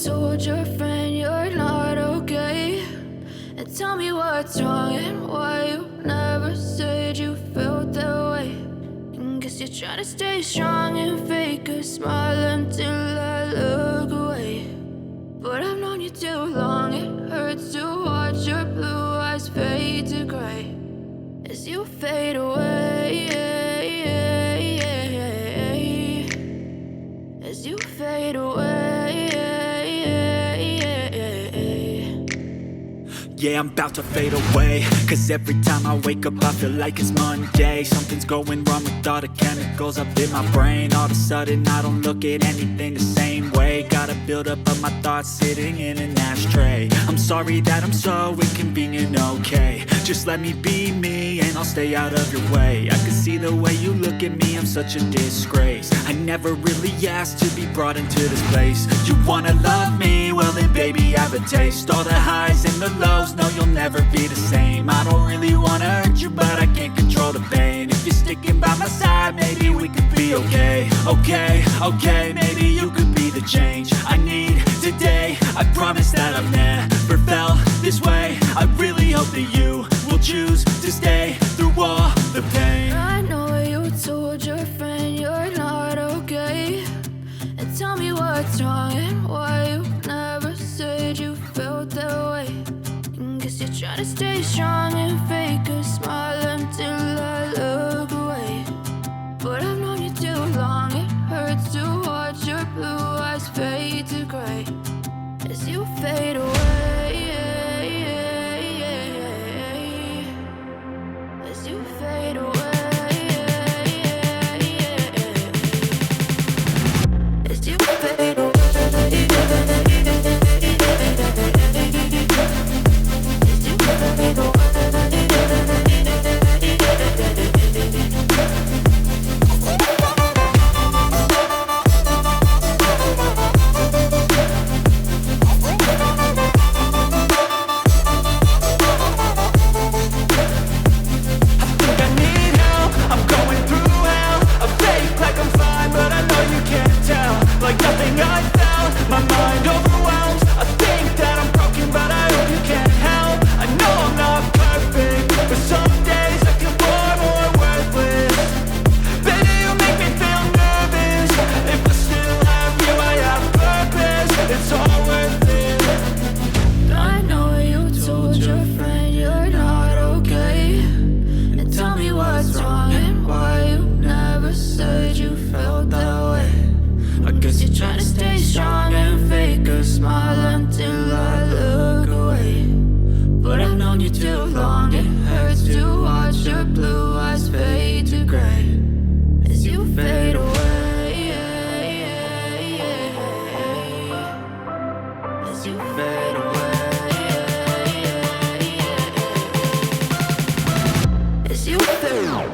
told your friend you're not okay? And tell me what's wrong and why you never said you felt that way. And guess you're trying to stay strong and fake a smile until I look away. But I've known you too long, it hurts to watch your blue eyes fade to gray as you fade away. As you fade away. Yeah, I'm about to fade away, cause every time I wake up I feel like it's Monday. Something's going wrong with all the chemicals up in my brain. All of a sudden I don't look at anything the same way. Got a buildup of my thoughts sitting in an ashtray. I'm sorry that I'm so inconvenient, okay? Just let me be me and I'll stay out of your way. I can see the way you look at me, I'm such a disgrace. I never really asked to be brought into this place. You wanna love me? Well then baby I have a taste. All the highs and the lows, no you'll never be the same. I don't really wanna hurt you but I can't control the pain. If you're sticking by my side maybe we could be okay. Okay, maybe you could be the change I need today. I promise that I've never felt this way. I really hope that you will choose to stay through all the pain. I know you told your friend you're not okay. And tell me what's wrong and why you never said you felt that way. And guess you're trying to stay strong and fake a smile until I look away. But I've known you too long, it hurts to watch your blue eyes fade to gray as you fade away. As you fade away. As you fade away. As you fade away. Like nothing I felt, my mind overwhelms. I think that I'm broken, but I hope you can't help. I know I'm not perfect, but some days I feel far more worthless. Baby, you make me feel nervous. If I still have you, I have purpose. It's all worth it. I know you told your friend you're not okay. And tell me what's wrong and why you never said you felt that way. I guess you're trying to stay strong and fake a smile until I look away. But I've known you too long, it hurts to watch your blue eyes fade to gray as you fade away. As you fade away. As you fade away.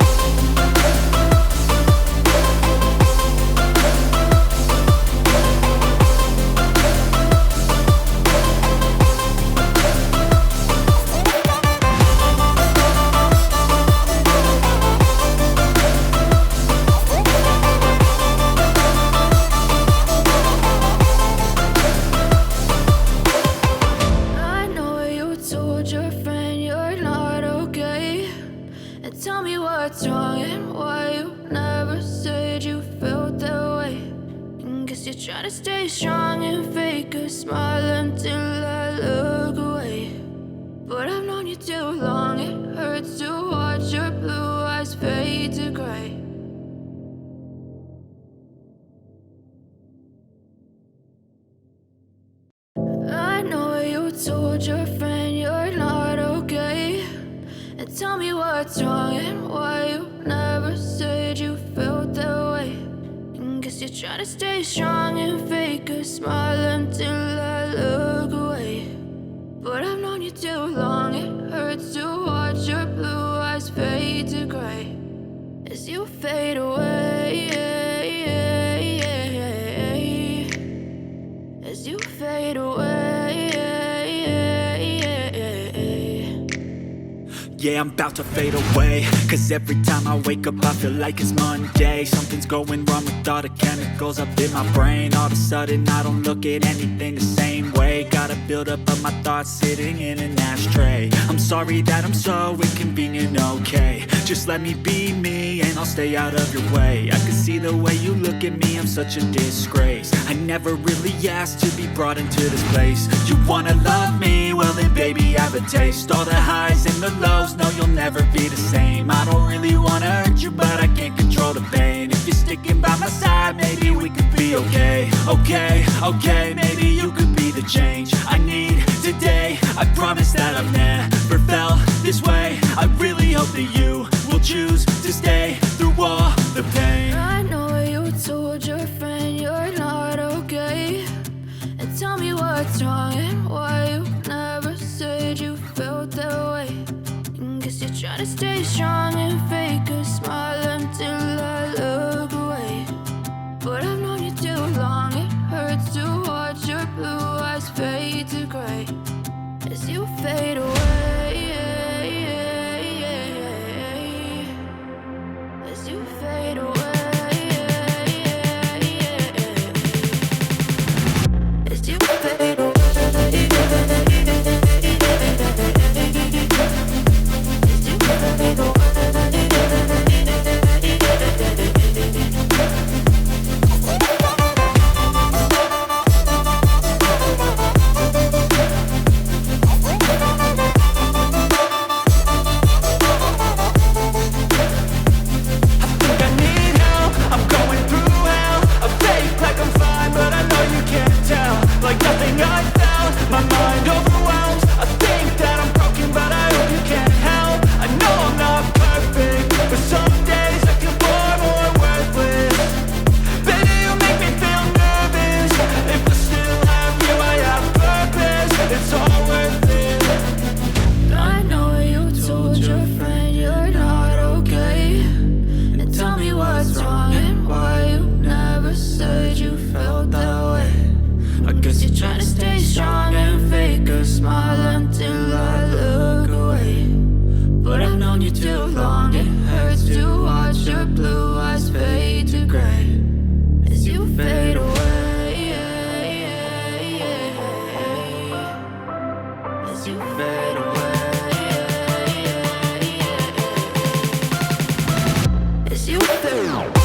Tell me what's wrong and why you never said you felt that way. And guess you're trying to stay strong and fake a smile until I look away. But I've known you too long, it hurts to watch your blue eyes fade to gray. I know you told your friend you're not okay. And tell me what's wrong and why you never said you felt that way. And guess you're trying to stay strong and fake a smile until I look away. But I've known you too long, it hurts to watch your blue eyes fade to gray as you fade away. As you fade away. Yeah, I'm about to fade away. Cause every time I wake up I feel like it's Monday. Something's going wrong with all the chemicals up in my brain. All of a sudden I don't look at anything the same way. Gotta build up of my thoughts sitting in an ashtray. I'm sorry that I'm so inconvenient, okay. Just let me be me and I'll stay out of your way. I can see the way you look at me, I'm such a disgrace. I never really asked to be brought into this place. You wanna love me? Well then baby have a taste. All the highs and the lows, no you'll never be the same. I don't really wanna hurt you but I can't control the pain. If you're sticking by my side maybe we could be okay. Okay, maybe you could be the change I need today. I promise that I've never felt this way. I really hope that you will choose to stay through all the pain. I know you told your friend you're not okay, and tell me what's wrong and why you never said you felt that way. Guess you're trying to stay strong and fake a smile until I look away. But I've known you too long, it hurts to watch your blue eyes fade to gray as you fade away. As you fade away. As you fade away. As you fade away.